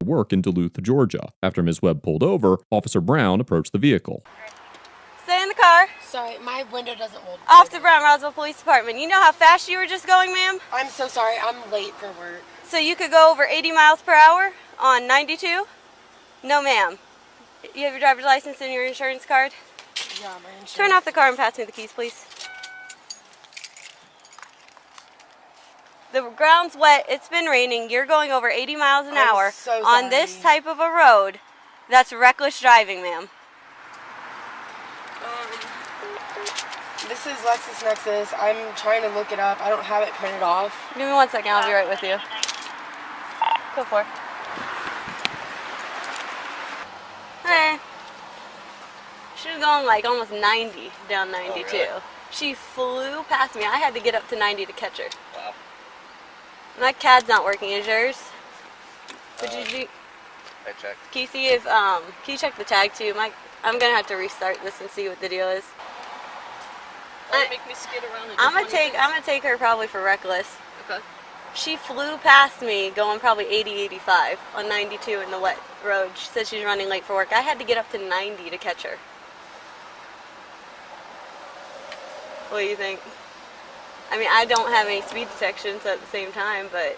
work in Duluth, Georgia. After Ms. Webb pulled over, Officer Brown approached the vehicle. Stay in the car. Sorry, my window doesn't hold. Officer Brown, Roswell Police Department. You know how fast you were just going, ma'am? I'm so sorry, I'm late for work. So you could go over 80 miles per hour on 92? No, ma'am. You have your driver's license and your insurance card? Yeah, my insurance. Turn off the car and pass me the keys, please. The ground's wet. It's been raining. You're going over 80 miles an hour so on this type of a road. That's reckless driving, ma'am. This is LexisNexis. I'm trying to look it up. I don't have it printed off. Give me 1 second. I'll be right with you. Go for it. Hey. She was going like almost 90 down 92. Oh, really? She flew past me. I had to get up to 90 to catch her. Wow. My CAD's not working. Is yours? Would you I checked. can you see if can you check the tag too? I'm gonna have to restart this and see what the deal is. Make me skid around. I'm gonna take her probably for reckless. Okay. She flew past me going probably 80, 85 on 92 in the wet road. She said she's running late for work. I had to get up to 90 to catch her. What do you think? I mean, I don't have any speed detection, so at the same time, but...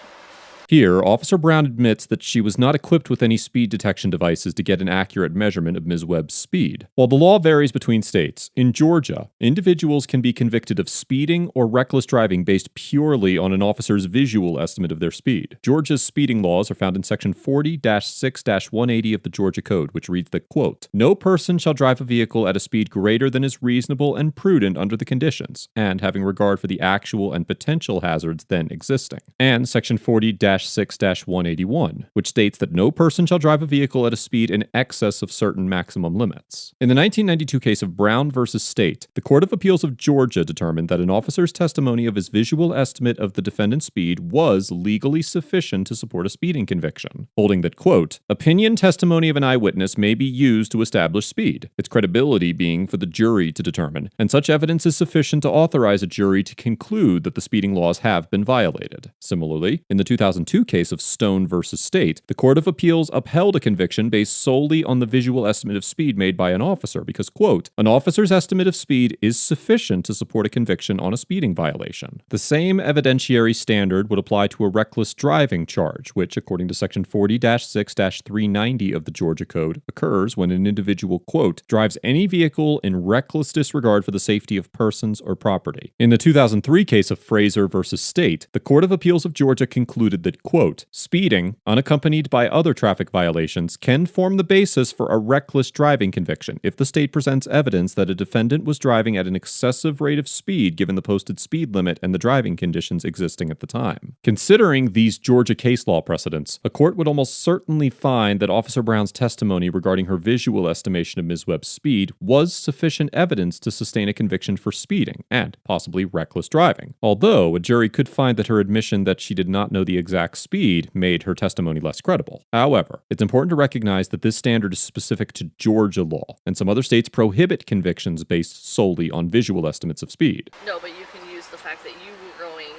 Here, Officer Brown admits that she was not equipped with any speed detection devices to get an accurate measurement of Ms. Webb's speed. While the law varies between states, in Georgia, individuals can be convicted of speeding or reckless driving based purely on an officer's visual estimate of their speed. Georgia's speeding laws are found in Section 40-6-180 of the Georgia Code, which reads that, quote, "No person shall drive a vehicle at a speed greater than is reasonable and prudent under the conditions, and having regard for the actual and potential hazards then existing." And Section 40-6-181, which states that no person shall drive a vehicle at a speed in excess of certain maximum limits. In the 1992 case of Brown versus State, the Court of Appeals of Georgia determined that an officer's testimony of his visual estimate of the defendant's speed was legally sufficient to support a speeding conviction, holding that, quote, "Opinion testimony of an eyewitness may be used to establish speed, its credibility being for the jury to determine, and such evidence is sufficient to authorize a jury to conclude that the speeding laws have been violated." Similarly, in the 2002 case of Stone versus State, the Court of Appeals upheld a conviction based solely on the visual estimate of speed made by an officer because, quote, "An officer's estimate of speed is sufficient to support a conviction on a speeding violation." The same evidentiary standard would apply to a reckless driving charge, which, according to Section 40-6-390 of the Georgia Code, occurs when an individual, quote, "drives any vehicle in reckless disregard for the safety of persons or property." In the 2003 case of Fraser versus State, the Court of Appeals of Georgia concluded that, quote, "Speeding, unaccompanied by other traffic violations, can form the basis for a reckless driving conviction if the state presents evidence that a defendant was driving at an excessive rate of speed given the posted speed limit and the driving conditions existing at the time." Considering these Georgia case law precedents, a court would almost certainly find that Officer Brown's testimony regarding her visual estimation of Ms. Webb's speed was sufficient evidence to sustain a conviction for speeding and possibly reckless driving, although a jury could find that her admission that she did not know the exact speed made her testimony less credible. However, it's important to recognize that this standard is specific to Georgia law, and some other states prohibit convictions based solely on visual estimates of speed. No, but you can use the fact that you were going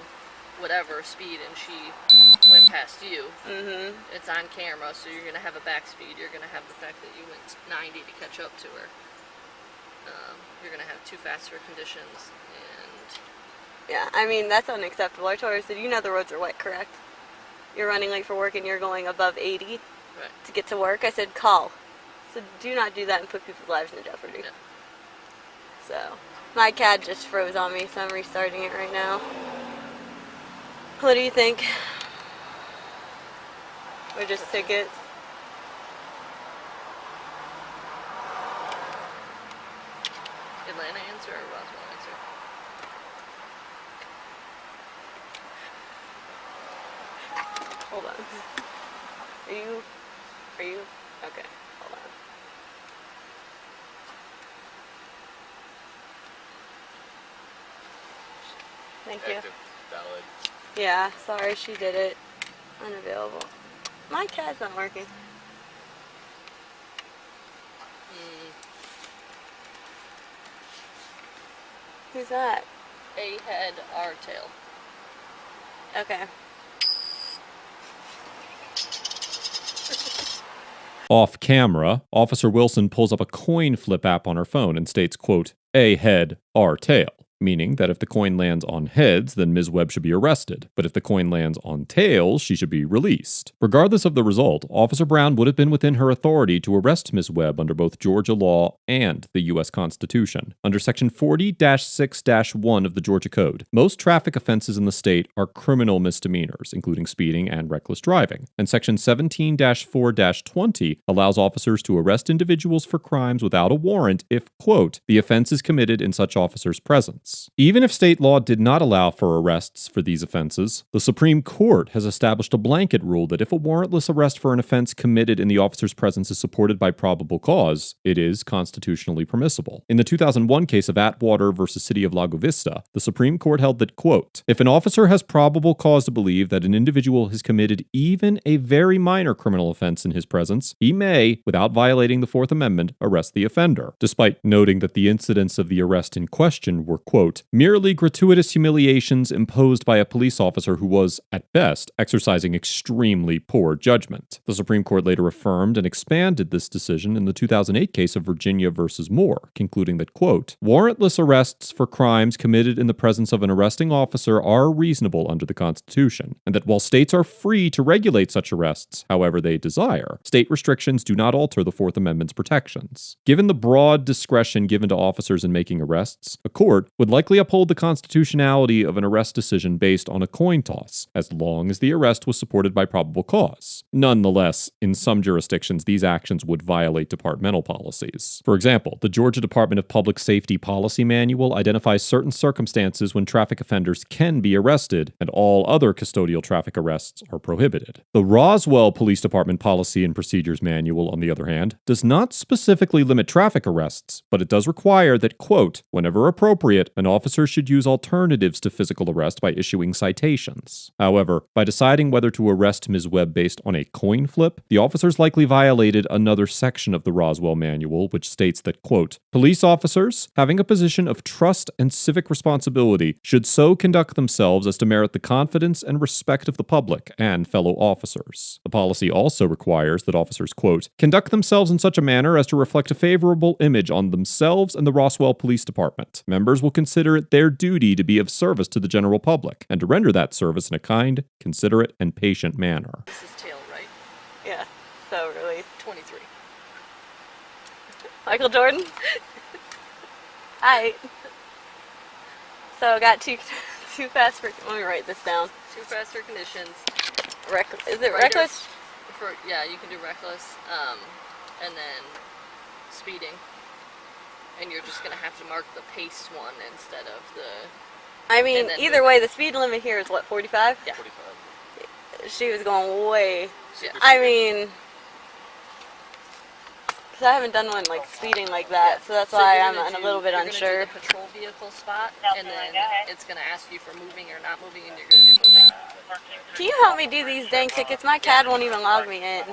whatever speed and she went past you. Mm-hmm. It's on camera, so you're going to have a back speed. You're going to have the fact that you went 90 to catch up to her. You're going to have too fast for conditions, and... Yeah, I mean, that's unacceptable. I told her, I said, you know the roads are wet, correct? You're running late for work and you're going above 80 Right. to get to work. I said, call. So do not do that and put people's lives in jeopardy. Yeah. So, my CAD just froze on me, so I'm restarting it right now. What do you think? Or just tickets? Atlanta answer or Roswell answer? Hold on. Are you? Okay, hold on. Thank you. Active. Valid. Yeah, sorry, she did it. Unavailable. My CAD's not working. Who's that? A head, R tail. Okay. Off camera, Officer Wilson pulls up a coin flip app on her phone and states, quote, "A head, R tail," meaning that if the coin lands on heads, then Ms. Webb should be arrested, but if the coin lands on tails, she should be released. Regardless of the result, Officer Brown would have been within her authority to arrest Ms. Webb under both Georgia law and the U.S. Constitution. Under Section 40-6-1 of the Georgia Code, most traffic offenses in the state are criminal misdemeanors, including speeding and reckless driving, and Section 17-4-20 allows officers to arrest individuals for crimes without a warrant if, quote, the offense is committed in such officer's presence. Even if state law did not allow for arrests for these offenses, the Supreme Court has established a blanket rule that if a warrantless arrest for an offense committed in the officer's presence is supported by probable cause, it is constitutionally permissible. In the 2001 case of Atwater versus City of Lago Vista, the Supreme Court held that, quote, if an officer has probable cause to believe that an individual has committed even a very minor criminal offense in his presence, he may, without violating the Fourth Amendment, arrest the offender, despite noting that the incidents of the arrest in question were, quote, merely gratuitous humiliations imposed by a police officer who was, at best, exercising extremely poor judgment. The Supreme Court later affirmed and expanded this decision in the 2008 case of Virginia versus Moore, concluding that, quote, warrantless arrests for crimes committed in the presence of an arresting officer are reasonable under the Constitution, and that while states are free to regulate such arrests however they desire, state restrictions do not alter the Fourth Amendment's protections. Given the broad discretion given to officers in making arrests, a court would likely uphold the constitutionality of an arrest decision based on a coin toss, as long as the arrest was supported by probable cause. Nonetheless, in some jurisdictions, these actions would violate departmental policies. For example, the Georgia Department of Public Safety Policy Manual identifies certain circumstances when traffic offenders can be arrested, and all other custodial traffic arrests are prohibited. The Roswell Police Department Policy and Procedures Manual, on the other hand, does not specifically limit traffic arrests, but it does require that, quote, whenever appropriate, an officer should use alternatives to physical arrest by issuing citations. However, by deciding whether to arrest Ms. Webb based on a coin flip, the officers likely violated another section of the Roswell Manual, which states that, quote, police officers, having a position of trust and civic responsibility, should so conduct themselves as to merit the confidence and respect of the public and fellow officers. The policy also requires that officers, quote, conduct themselves in such a manner as to reflect a favorable image on themselves and the Roswell Police Department. Members will consider it their duty to be of service to the general public, and to render that service in a kind, considerate, and patient manner. This is tail, right? Yeah, so really. 23. Michael Jordan? Hi. So I got too fast for, let me write this down. Too fast for conditions. Is it Riders- reckless? Yeah, you can do reckless, and then speeding. And you're just going to have to mark the pace one instead of the... I mean, And then either way, the speed limit here is what, 45? Yeah. 45. She was going way. Yeah. I mean, because I haven't done one like speeding like that, so that's why you're I'm gonna a little bit you're unsure. Gonna do the patrol vehicle spot, and then it's going to ask you for moving or not moving, and you're going to do moving. Can you help me do these dang tickets? My CAD won't even log me in.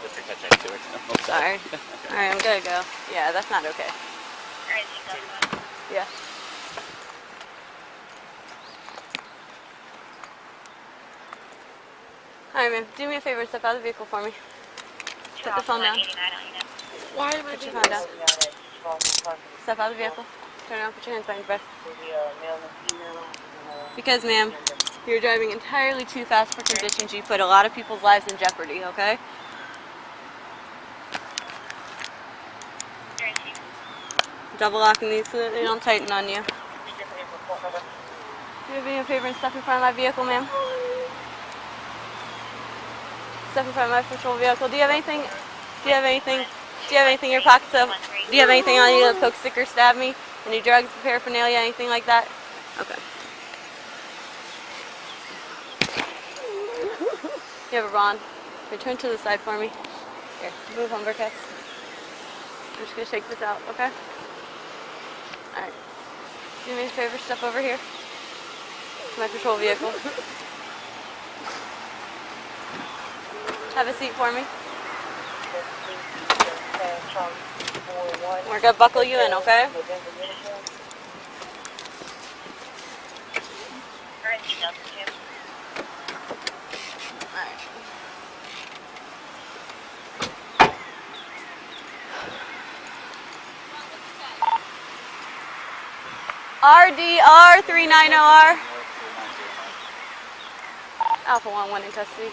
Just to catch up to it. Sorry. Alright, I'm gonna go. Yeah, that's not okay. Yeah. Alright, man. Do me a favor and step out of the vehicle for me. Put the phone down. Why am I Put your doing phone down. Step out of the vehicle. Turn around. Put your hands behind your back. Because, ma'am, you're driving entirely too fast for conditions. You put a lot of people's lives in jeopardy, okay? Double locking these so that they don't tighten on you. Do you me a favor and step in front of my vehicle, ma'am? Step in front of my patrol vehicle. Do you have anything? Do you have anything? Do you have anything in your pockets? Do you have anything on you? Poke, stick, or stab me? Any drugs, paraphernalia, anything like that? Okay. You have a bond. Return to the side for me. Here, move on, Burkett. I'm just gonna shake this out, okay? Alright. Do me a favor, step over here. It's my patrol vehicle. Have a seat for me. We're gonna buckle you in, okay? Alright. RDR 390R. Alpha 1 in custody.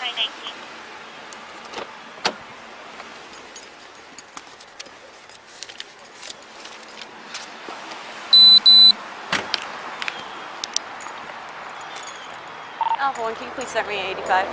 919. Alpha 1, can you please start me at 85?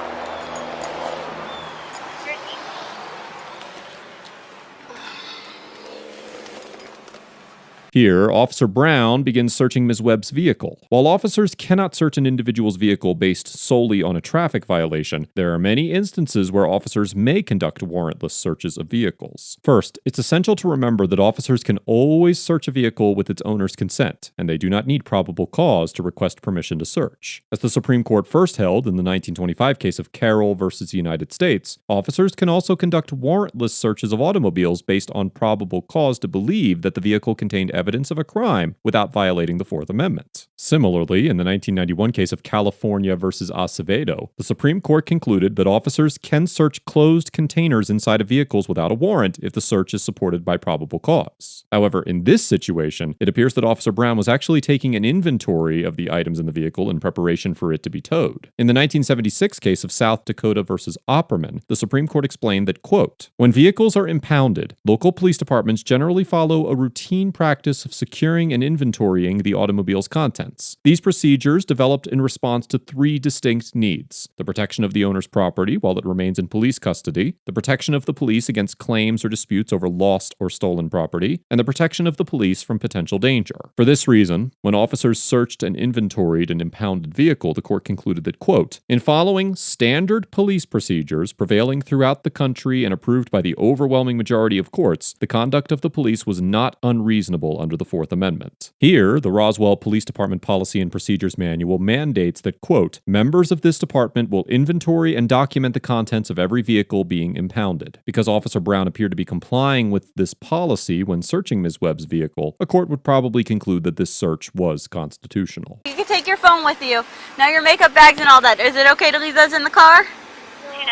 Here, Officer Brown begins searching Ms. Webb's vehicle. While officers cannot search an individual's vehicle based solely on a traffic violation, there are many instances where officers may conduct warrantless searches of vehicles. First, it's essential to remember that officers can always search a vehicle with its owner's consent, and they do not need probable cause to request permission to search. As the Supreme Court first held in the 1925 case of Carroll versus United States, officers can also conduct warrantless searches of automobiles based on probable cause to believe that the vehicle contained evidence of a crime without violating the Fourth Amendment. Similarly, in the 1991 case of California versus Acevedo, the Supreme Court concluded that officers can search closed containers inside of vehicles without a warrant if the search is supported by probable cause. However, in this situation, it appears that Officer Brown was actually taking an inventory of the items in the vehicle in preparation for it to be towed. In the 1976 case of South Dakota versus Opperman, the Supreme Court explained that, quote, "When vehicles are impounded, local police departments generally follow a routine practice of securing and inventorying the automobile's contents. These procedures developed in response to three distinct needs: the protection of the owner's property while it remains in police custody, the protection of the police against claims or disputes over lost or stolen property, and the protection of the police from potential danger." For this reason, when officers searched and inventoried an impounded vehicle, the court concluded that, quote, "In following standard police procedures prevailing throughout the country and approved by the overwhelming majority of courts, the conduct of the police was not unreasonable under the Fourth Amendment." Here, the Roswell Police Department Policy and Procedures Manual mandates that, quote, "Members of this department will inventory and document the contents of every vehicle being impounded." Because Officer Brown appeared to be complying with this policy when searching Ms. Webb's vehicle, a court would probably conclude that this search was constitutional. You can take your phone with you. Now your makeup bags and all that. Is it okay to leave those in the car?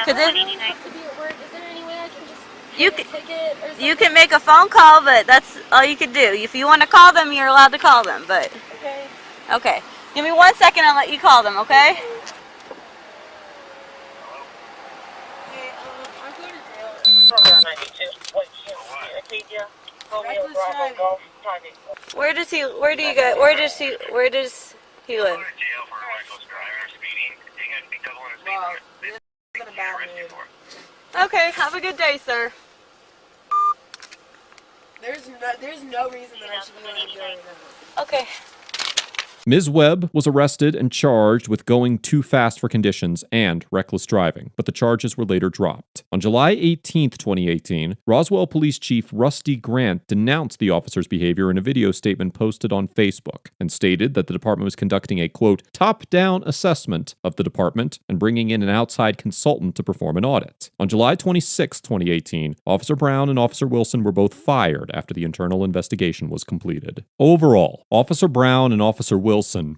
Cause you can make a phone call, but that's all you can do. If you want to call them, you're allowed to call them, but... Okay. Give me 1 second, I'll let you call them, okay? Where does he live? Okay, have a good day, sir. There's no reason that I should be letting go right now. Okay. Ms. Webb was arrested and charged with going too fast for conditions and reckless driving, but the charges were later dropped. On July 18, 2018, Roswell Police Chief Rusty Grant denounced the officer's behavior in a video statement posted on Facebook and stated that the department was conducting a, quote, "top-down assessment of the department and bringing in an outside consultant to perform an audit." On July 26, 2018, Officer Brown and Officer Wilson were both fired after the internal investigation was completed. Overall, Officer Brown and Officer Wilson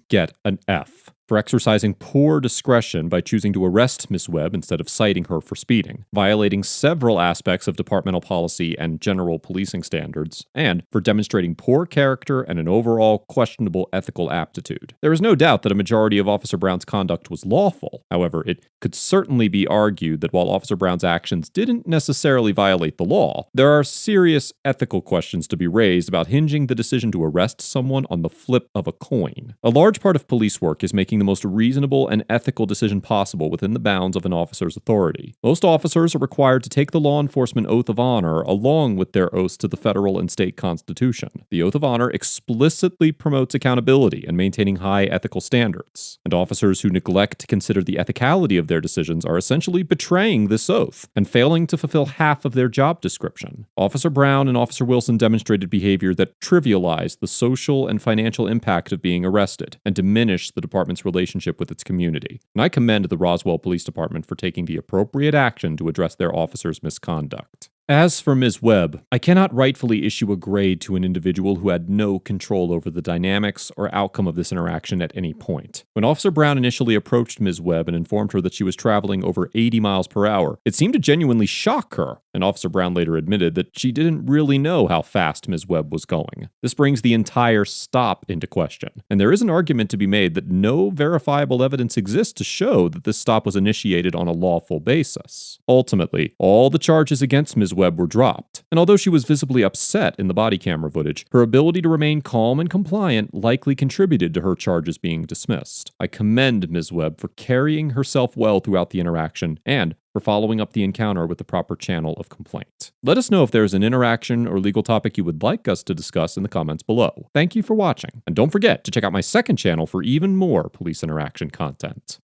get an F for exercising poor discretion by choosing to arrest Ms. Webb instead of citing her for speeding, violating several aspects of departmental policy and general policing standards, and for demonstrating poor character and an overall questionable ethical aptitude. There is no doubt that a majority of Officer Brown's conduct was lawful. However, it could certainly be argued that while Officer Brown's actions didn't necessarily violate the law, there are serious ethical questions to be raised about hinging the decision to arrest someone on the flip of a coin. A large part of police work is making the most reasonable and ethical decision possible within the bounds of an officer's authority. Most officers are required to take the law enforcement oath of honor along with their oaths to the federal and state constitution. The oath of honor explicitly promotes accountability and maintaining high ethical standards. And officers who neglect to consider the ethicality of their decisions are essentially betraying this oath and failing to fulfill half of their job description. Officer Brown and Officer Wilson demonstrated behavior that trivialized the social and financial impact of being arrested and diminished the department's relationship with its community. And I commend the Roswell Police Department for taking the appropriate action to address their officers' misconduct. As for Ms. Webb, I cannot rightfully issue a grade to an individual who had no control over the dynamics or outcome of this interaction at any point. When Officer Brown initially approached Ms. Webb and informed her that she was traveling over 80 miles per hour, it seemed to genuinely shock her, and Officer Brown later admitted that she didn't really know how fast Ms. Webb was going. This brings the entire stop into question, and there is an argument to be made that no verifiable evidence exists to show that this stop was initiated on a lawful basis. Ultimately, all the charges against Ms. Webb were dropped, and although she was visibly upset in the body camera footage, her ability to remain calm and compliant likely contributed to her charges being dismissed. I commend Ms. Webb for carrying herself well throughout the interaction and for following up the encounter with the proper channel of complaint. Let us know if there is an interaction or legal topic you would like us to discuss in the comments below. Thank you for watching, and don't forget to check out my second channel for even more police interaction content.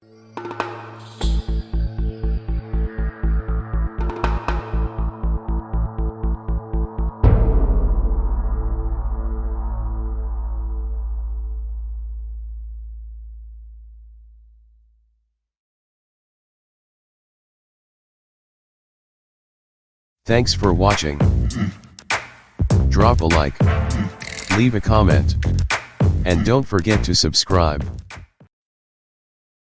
Thanks for watching. Drop a like, leave a comment, and don't forget to subscribe.